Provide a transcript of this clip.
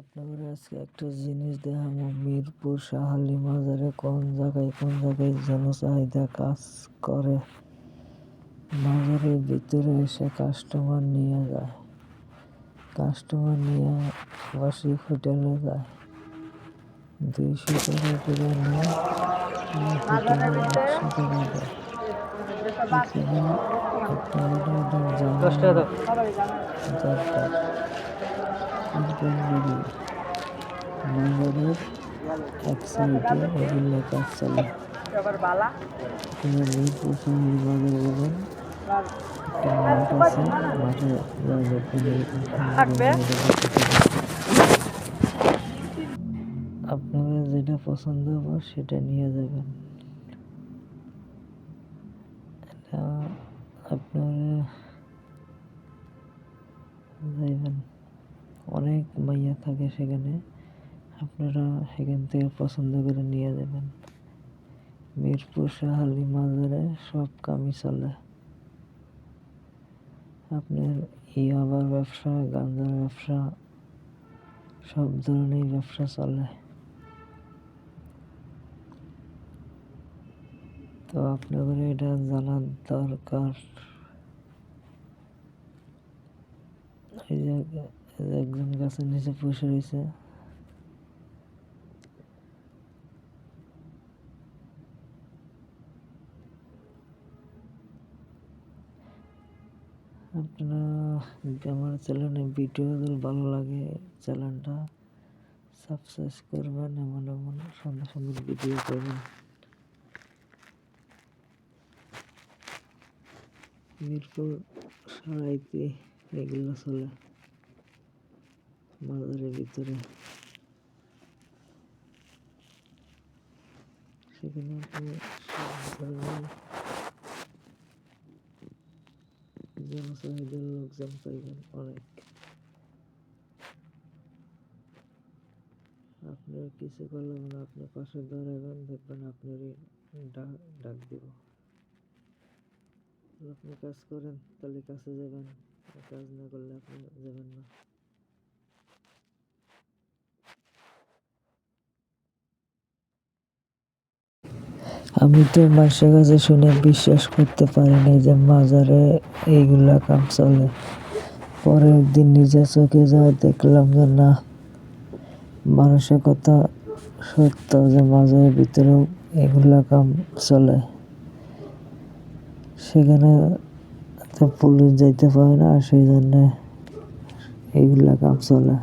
আপনাদের আজকে একটা জিনিস দেখাবো। মিরপুর শাহালি মাজারে কোন জায়গায় জনচাহিদা কাজ করে। মাজারের ভিতরে এসে কাস্টমার নিয়ে যায়, কাস্টমার নিয়ে আবাসিক হোটেলে যায়। 200 টাকা করে নিয়ে হোটেলে 100 টাকা দেয়। এখানে আপনাদের এটা জানা দরকার। কোম্পানি মাজারের এক সাইডে এগুলো কাজ চলে। মিরপুর শাহালি মাজার বলেন একটা মাঠ আছে, মাঠে আপনারা যেটা পছন্দ হবে সেটা নিয়ে যাবেন। এটা আপনারা যাইবেন, অনেক মাইয়া থাকে সেখানে, আপনারা সেখান থেকে পছন্দ করে নিয়ে যাবেন। মিরপুর শাহালি মাজারে সব কামই চলে। আপনার ইয়াবার ব্যবসা, গাঁজার ব্যবসা, সব ধরনের ব্যবসা চলে। তো আপনাদের এটা জানার দরকার। এই যে একজন গাছের নিচে বসে রয়েছে, আপনারা আমার চ্যানেলে ভিডিও যদি ভালো লাগে চ্যানেলটা সাবস্ক্রাইব করবেন, এমন এমন সুন্দর সুন্দর ভিডিও করবেন। মিরপুর সারাইতে এগুলো চলে মাজারের ভিতরে। সেখানে আপনি সব ধরনের জনচাহিদার লোকজন পাইবেন অনেক। আপনার কিছু করলে মানে আপনার পাশে দাঁড়াবেন, দেখবেন আপনারই ডাক দিব। আপনি কাজ করেন তাহলে কাছে যাবেন, কাজ না করলে আপনি যাবেন না। আমি তো মানুষের কাছে শুনে বিশ্বাস করতে পারিনি যে মাজারে এইগুলা কাম চলে। পরে একদিন নিজের চোখে যা দেখলাম যে না, মানুষের কথা সত্য, যে মাজারের ভিতরেও এগুলা কাম চলে। সেখানে তো পুলিশ যাইতে পারে না, সেই জন্য এইগুলা কাম চলে।